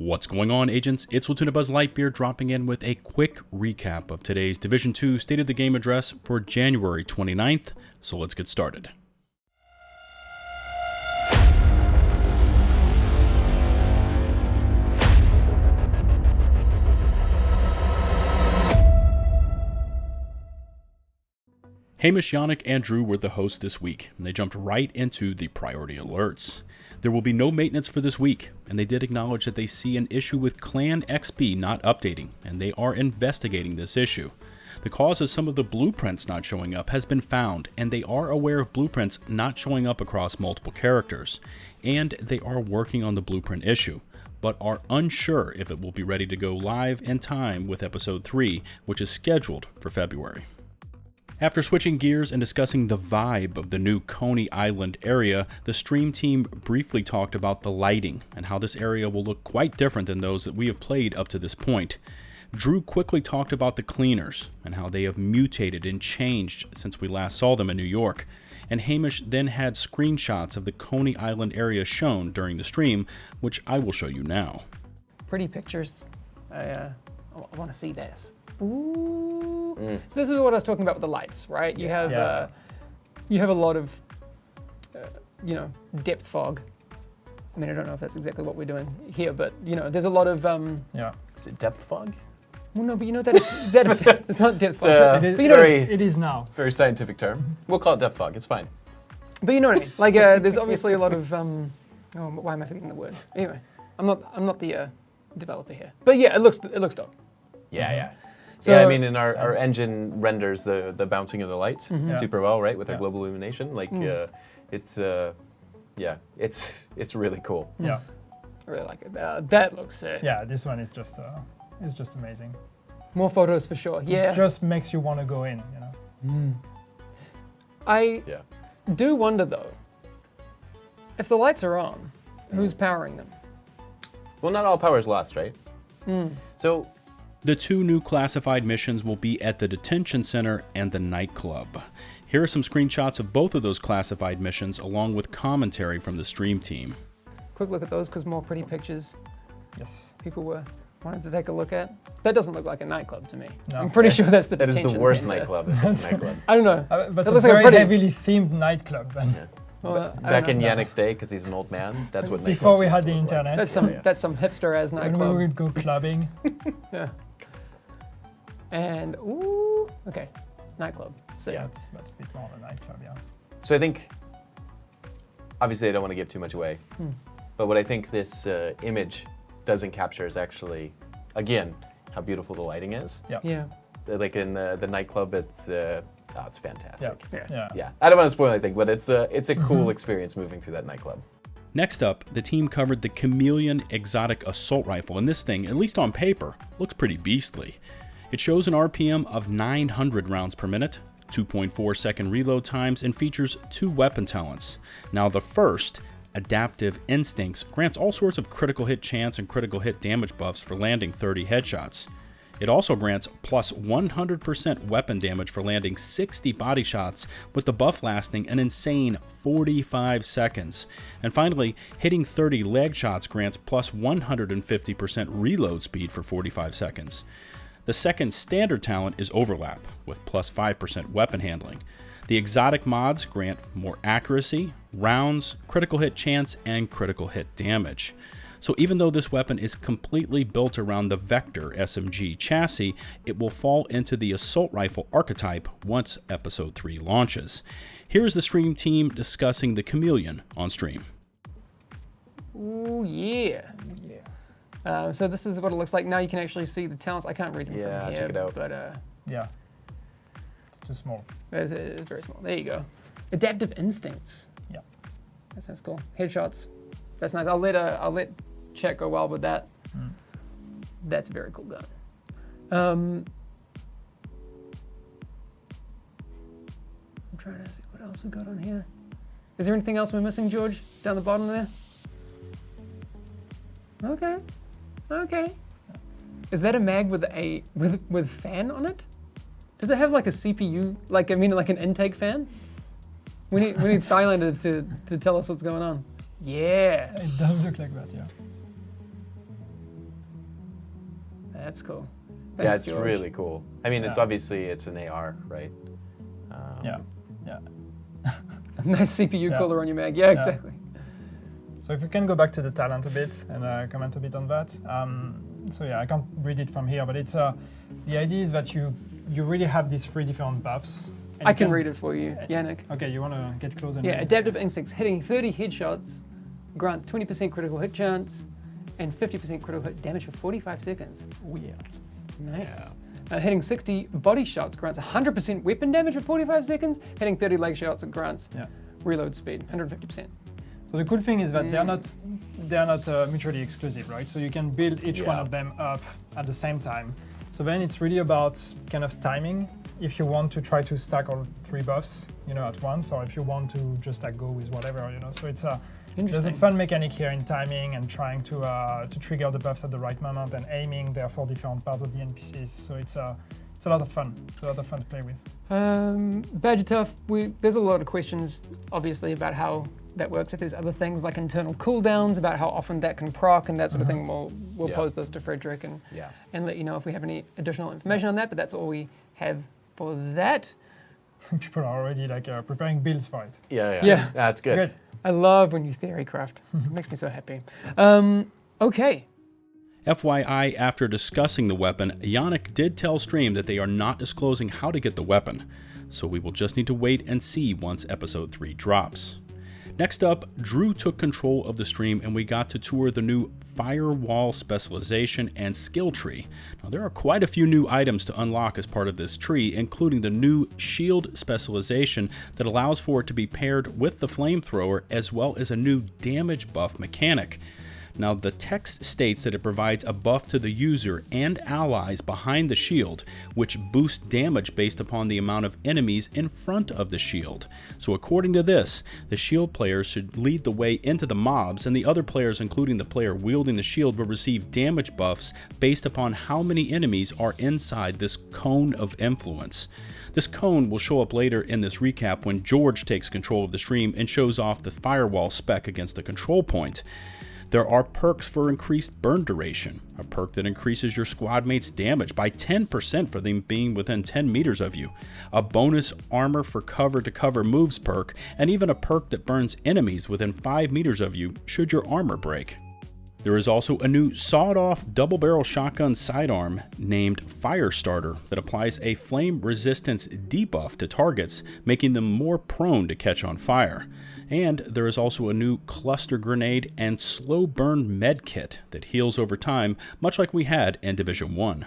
What's going on, agents? It's LtBuzzLitebeer dropping in with a quick recap of today's Division 2 State of the Game address for January 29th, so let's get started. Hamish, Yannick, and Drew were the hosts this week, and they jumped right into the priority alerts. There will be no maintenance for this week, and they did acknowledge that they see an issue with Clan XP not updating, and they are investigating this issue. The cause of some of the blueprints not showing up has been found, and they are aware of blueprints not showing up across multiple characters, and they are working on the blueprint issue, but are unsure if it will be ready to go live in time with Episode 3, which is scheduled for February. After switching gears and discussing the vibe of the new Coney Island area, the stream team briefly talked about the lighting and how this area will look quite different than those that we have played up to this point. Drew quickly talked about the cleaners and how they have mutated and changed since we last saw them in New York. And Hamish then had screenshots of the Coney Island area shown during the stream, which I will show you now. Pretty pictures. I want to see this. Ooh. So this is what I was talking about with the lights, right? You have a lot of, depth fog. I mean, I don't know if that's exactly what we're doing here, but there's a lot of Is it depth fog? Well, no, but that it's not depth fog. It is now. Very scientific term. We'll call it depth fog. It's fine. But you know what I mean. Like, there's obviously a lot of why am I forgetting the word? Anyway, I'm not the developer here, but yeah, it looks dope. Yeah. So, I mean, in our engine renders the bouncing of the lights super well, right? With our global illumination, it's really cool. Yeah, I really like it. That looks sick. Yeah, this one is just amazing. More photos for sure. Yeah, it just makes you want to go in. I do wonder though, if the lights are on, who's powering them? Well, not all power is lost, right? So. The two new classified missions will be at the detention center and the nightclub. Here are some screenshots of both of those classified missions along with commentary from the stream team. Quick look at those because more pretty pictures. Yes. People were wanting to take a look at. That doesn't look like a nightclub to me. No. I'm Okay. pretty sure that's the That detention is the worst center. nightclub if it's a nightclub. I don't know. But That it's a looks like a very pretty- heavily themed nightclub. And Well, Back in Yannick's day, because he's an old man, that's what nightclubs before we used had to the look like. internet, that's some hipster ass when nightclub. we would go clubbing. Yeah. And okay, nightclub. So Yeah, that's a bit more of a nightclub. Yeah. So I think, obviously I don't want to give too much away, but what I think this image doesn't capture is actually, again, how beautiful the lighting is. Yeah. Like in the nightclub, it's fantastic. Yeah. I don't want to spoil anything, but it's a cool experience moving through that nightclub. Next up, the team covered the Chameleon exotic assault rifle, and this thing, at least on paper, looks pretty beastly. It shows an RPM of 900 rounds per minute, 2.4 second reload times, and features 2 weapon talents. Now the first, Adaptive Instincts, grants all sorts of critical hit chance and critical hit damage buffs for landing 30 headshots. It also grants plus 100% weapon damage for landing 60 body shots, with the buff lasting an insane 45 seconds. And finally, hitting 30 leg shots grants plus 150% reload speed for 45 seconds. The second standard talent is Overlap, with plus 5% weapon handling. The exotic mods grant more accuracy, rounds, critical hit chance, and critical hit damage. So even though this weapon is completely built around the Vector SMG chassis, it will fall into the assault rifle archetype once Episode 3 launches. Here's the stream team discussing the Chameleon on stream. Ooh, yeah. So this is what it looks like. Now you can actually see the talents. I can't read them from here. Check it out. But Yeah. It's too small. it's very small. There you go. Adaptive Instincts. Yeah. That sounds cool. Headshots. That's nice. I'll let Chet go wild with that. That's a very cool gun. I'm trying to see what else we got on here. Is there anything else we're missing, George? Down the bottom there? Okay. Is that a mag with fan on it? Does it have like a CPU, like an intake fan? We need Thailander to tell us what's going on. Yeah. It does look like that, yeah. That's cool. Yeah, Thanks, it's George. really cool. I mean, it's Yeah. obviously it's an AR, right? Yeah, yeah. A nice CPU Yeah. cooler on your Mac. Yeah, exactly. So if we can go back to the talent a bit and comment a bit on that. So yeah, I can't read it from here, but it's the idea is that you really have these 3 different buffs. and I you can read it for you, Yannick. Okay, you want to get close and Yeah, read? Adaptive Instincts. Hitting 30 headshots grants 20% critical hit chance and 50% critical hit damage for 45 seconds. Oh, yeah. Nice. Hitting 60 body shots grants 100% weapon damage for 45 seconds. Hitting 30 leg shots grants Yeah. reload speed 150%. So the cool thing is that they're not mutually exclusive, right? So you can build each one Yeah. of them up at the same time. So then it's really about kind of timing. If you want to try to stack all 3 buffs, at once, or if you want to just like go with whatever, So it's there's a Interesting. fun mechanic here in timing and trying to trigger the buffs at the right moment and aiming therefore different parts of the NPCs. So it's a lot of fun. It's a lot of fun to play with. Badger Tough, there's a lot of questions, obviously, about how that works. If there's other things like internal cooldowns, about how often that can proc and that sort of thing, we'll Yeah. pose those to Frederick and let you know if we have any additional information on that. But that's all we have for that. People are already like preparing builds for it. Yeah. That's good. Good. I love when you theory craft. It makes me so happy. Okay. FYI, after discussing the weapon, Yannick did tell Stream that they are not disclosing how to get the weapon, so we will just need to wait and see once episode 3 drops. Next up, Drew took control of the stream and we got to tour the new Firewall specialization and skill tree. Now there are quite a few new items to unlock as part of this tree, including the new shield specialization that allows for it to be paired with the flamethrower, as well as a new damage buff mechanic. Now, the text states that it provides a buff to the user and allies behind the shield, which boosts damage based upon the amount of enemies in front of the shield. So according to this, the shield players should lead the way into the mobs, and the other players, including the player wielding the shield, will receive damage buffs based upon how many enemies are inside this cone of influence. This cone will show up later in this recap when George takes control of the stream and shows off the Firewall spec against the control point. There are perks for increased burn duration, a perk that increases your squad mate's damage by 10% for them being within 10 meters of you, a bonus armor for cover-to-cover moves perk, and even a perk that burns enemies within 5 meters of you should your armor break. There is also a new sawed-off double-barrel shotgun sidearm named Firestarter that applies a flame resistance debuff to targets, making them more prone to catch on fire. And there is also a new cluster grenade and slow burn med kit that heals over time, much like we had in Division 1.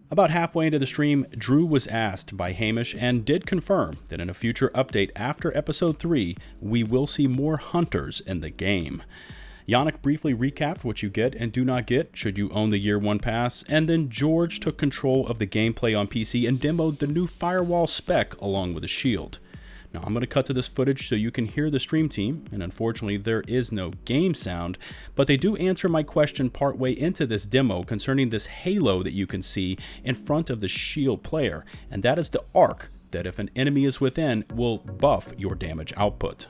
About halfway into the stream, Drew was asked by Hamish and did confirm that in a future update after Episode 3, we will see more hunters in the game. Yannick briefly recapped what you get and do not get should you own the Year 1 pass, and then George took control of the gameplay on PC and demoed the new Firewall spec along with the shield. Now I'm going to cut to this footage so you can hear the stream team, and unfortunately there is no game sound, but they do answer my question partway into this demo concerning this halo that you can see in front of the shield player, and that is the arc that if an enemy is within will buff your damage output.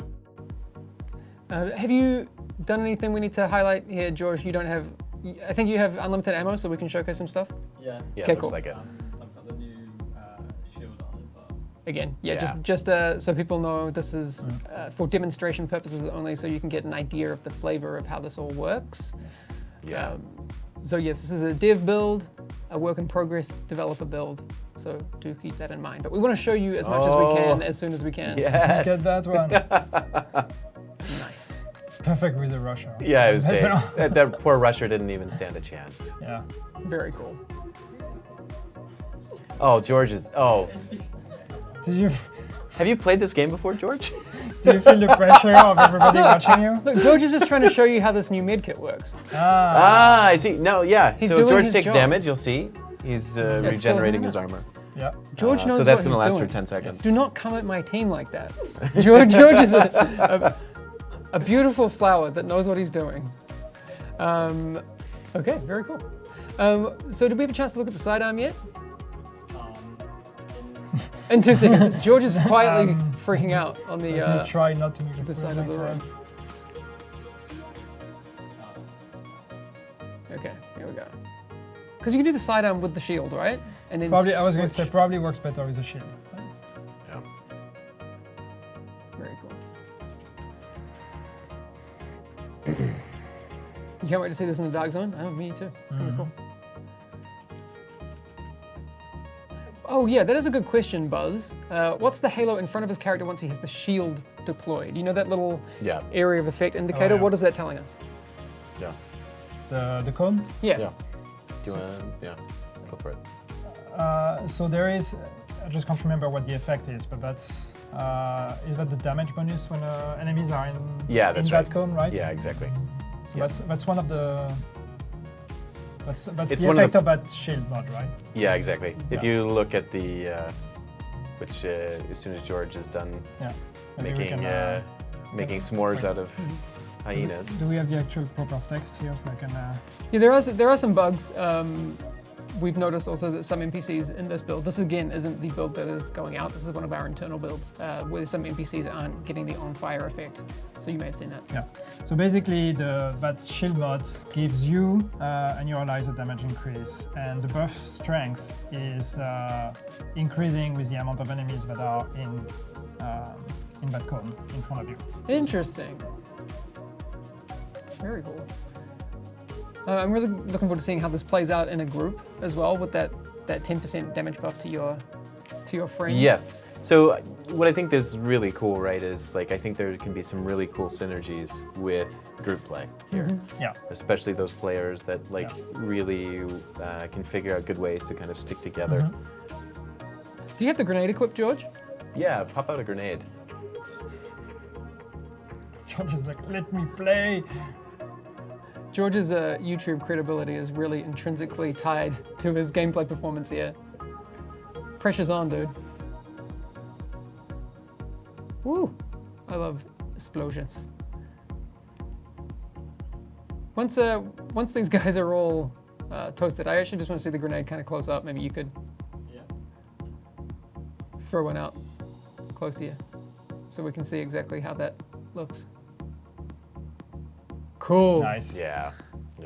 Have you done anything we need to highlight here, George? You don't have, I think you have unlimited ammo, so we can showcase some stuff. Yeah. Yeah, Okay, looks cool. like it. I've got the new shield on as well. Again, yeah, Yeah. just so people know, this is for demonstration purposes only, so you can get an idea of the flavor of how this all works. Yeah. So yes, this is a dev build, a work in progress developer build. So do keep that in mind. But we want to show you as much as we can, as soon as we can. Yes. Get that one. Nice. It's perfect with the Russia. Yeah, I was saying, Better. that poor rusher didn't even stand a chance. Yeah. Very cool. Oh, George is. Oh, Do you have you played this game before, George? feel the pressure of everybody watching you? Look, George is just trying to show you how this new medkit works. Ah, I see. No, yeah. He's so doing George his takes job. damage. You'll see. He's it's still regenerating him. his armor. Yeah. George knows so that's what gonna he's last doing. for 10 seconds. Do not come at my team like that. George is a beautiful flower that knows what he's doing. Okay, very cool. So did we have a chance to look at the sidearm yet? In 2 seconds. George is quietly freaking out on Let me the. try not to make it the fool side of the myself. room. Okay, here we go. Because you can do the sidearm with the shield, right? And then Probably, I was going to say switch. probably works better with a shield. Yeah. Very cool. You can't wait to see this in the dark zone? Oh, me too. It's gonna be cool. Oh yeah, that is a good question, Buzz. What's the halo in front of his character once he has the shield deployed? You know that little Yeah. area of effect indicator? yeah. What is that telling us? Yeah. The cone? Yeah. Yeah. Do you want to? Yeah. Go for it. So there is, I just can't remember what the effect is, but that's, is that the damage bonus when enemies are in, Yeah, that's in right. that cone, right? Yeah, exactly. So yeah. that's one of the, that's It's the one of effect the- of that shield mod, right? Yeah, exactly. If Yeah. you look at the, which as soon as George is done Yeah. Maybe we making can, making s'mores out of hyenas. Do we have the actual proper text here so I can, Yeah, there are some bugs. We've noticed also that some NPCs in this build, this again isn't the build that is going out, this is one of our internal builds, where some NPCs aren't getting the on-fire effect. So you may have seen that. yeah. So basically that shield mod gives you and your allies a damage increase, and the buff strength is increasing with the amount of enemies that are in that cone in front of you. Interesting. Very cool. I'm really looking forward to seeing how this plays out in a group as well, with that 10% damage buff to your friends. Yes. So what I think is really cool, right, is like I think there can be some really cool synergies with group play here, Yeah. especially those players that like really can figure out good ways to kind of stick together. Do you have the grenade equipped, George? Yeah, pop out a grenade. George is like, let me play. George's YouTube credibility is really intrinsically tied to his gameplay performance here. Pressure's on, dude. Woo! I love explosions. Once these guys are all toasted, I actually just want to see the grenade kind of close up. Maybe you could Yeah. throw one out close to you, so we can see exactly how that looks. Cool. Nice. Yeah.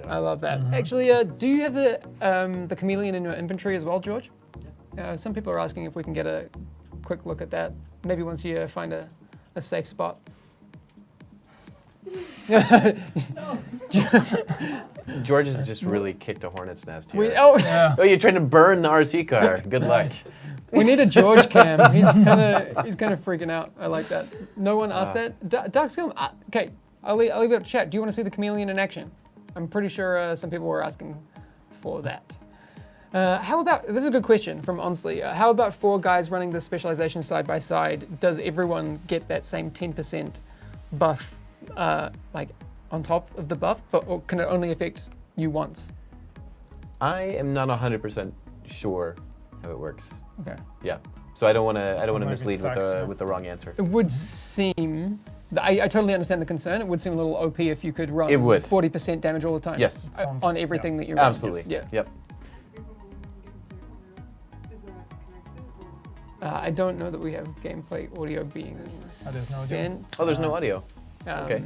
I love that. Actually, do you have the Chameleon in your inventory as well, George? Some people are asking if we can get a quick look at that. Maybe once you find a safe spot. George has just really kicked a hornet's nest here. Yeah. Oh, you're trying to burn the RC car. Good luck. We need a George cam. He's kind of freaking out. I like that. No one asked that. Dark.SKILL. Okay, I'll leave it up to chat. Do you want to see the Chameleon in action? I'm pretty sure some people were asking for that. How about, this is a good question from Onsley. How about 4 guys running the specialization side by side? Does everyone get that same 10% buff, like on top of the buff, or can it only affect you once? I am not 100% sure how it works. Okay. Yeah. So I don't want to Might be mislead stacks, yeah. with the wrong answer. It would seem, I totally understand the concern. It would seem a little OP if you could run It would. 40% damage all the time. Yes. Sounds- On everything that you're running. Absolutely. Yeah. Yep. I don't know that we have gameplay audio being there's no audio? sent. Oh, there's no audio. Okay.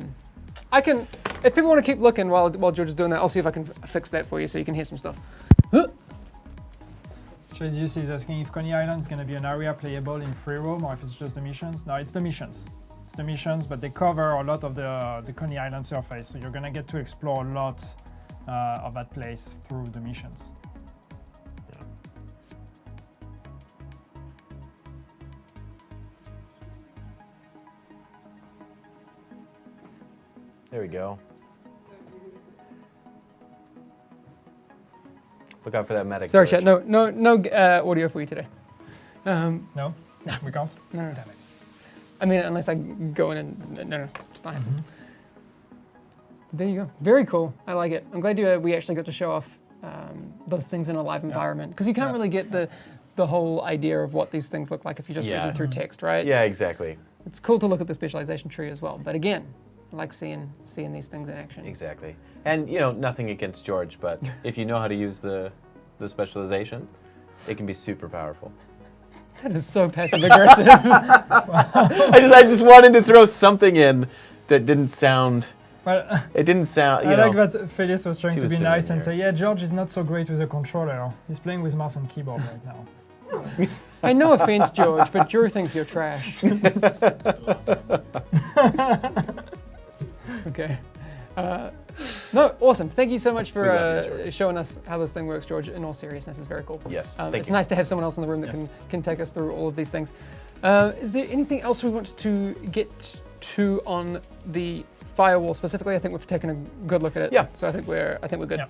I can, if people want to keep looking while George is doing that, I'll see if I can fix that for you so you can hear some stuff. Jesus is asking if Coney Island is going to be an area playable in free roam or if it's just the missions. No, it's the missions. It's the missions, but they cover a lot of the Coney Island surface, so you're going to get to explore a lot of that place through the missions. There we go. Look out for that medic. Sorry, George. chat. No audio for you today. No? We can't? No. Damn it. I mean, unless I go in and no, it's not happening. There you go. Very cool. I like it. I'm glad we actually got to show off those things in a live environment, because you can't really get the whole idea of what these things look like if you just read them through text, right? Yeah, exactly. It's cool to look at the specialization tree as well. But again, I like seeing these things in action. Exactly. And you know, nothing against George, but if you know how to use the specialization, it can be super powerful. That is so passive aggressive. I just wanted to throw something in that didn't sound Well, It didn't sound. I like that Felix was trying too to be assuming nice and here. say, yeah, George is not so great with a controller. He's playing with mouse and keyboard right now. Hey, no offense, George, but Drew thinks you're trash. Okay. No, awesome. Thank you so much We love for you, George. showing us how this thing works, George. In all seriousness, it's very cool. Yes, thank It's you. nice to have someone else in the room that Yes. can take us through all of these things. Is there anything else we want to get to on the Firewall specifically? I think we've taken a good look at it. Yeah. So I think we're good. Yeah.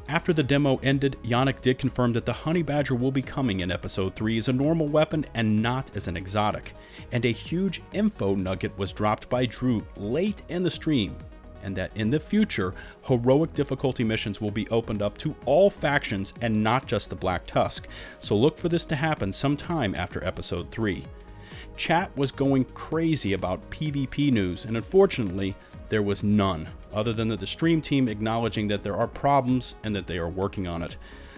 After the demo ended, Yannick did confirm that the Honey Badger will be coming in Episode 3 as a normal weapon and not as an exotic. And a huge info nugget was dropped by Drew late in the stream, and that in the future, heroic difficulty missions will be opened up to all factions and not just the Black Tusk. So look for this to happen sometime after Episode 3. Chat was going crazy about PvP news, and unfortunately, there was none, other than the stream team acknowledging that there are problems and that they are working on it.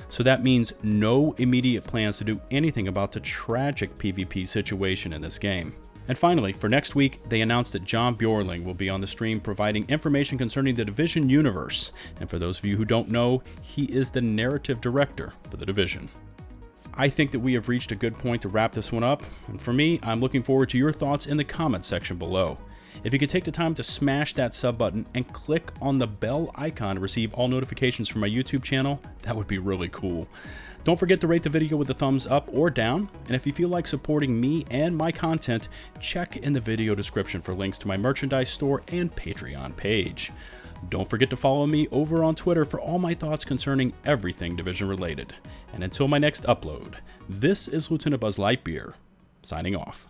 So that means no immediate plans to do anything about the tragic PvP situation in this game. And finally, for next week, they announced that John Bjorling will be on the stream providing information concerning the Division universe. And for those of you who don't know, he is the narrative director for the Division. I think that we have reached a good point to wrap this one up, and for me, I'm looking forward to your thoughts in the comments section below. If you could take the time to smash that sub button and click on the bell icon to receive all notifications from my YouTube channel, that would be really cool. Don't forget to rate the video with a thumbs up or down, and if you feel like supporting me and my content, check in the video description for links to my merchandise store and Patreon page. Don't forget to follow me over on Twitter for all my thoughts concerning everything Division related. And until my next upload, this is LtBuzzLitebeer, signing off.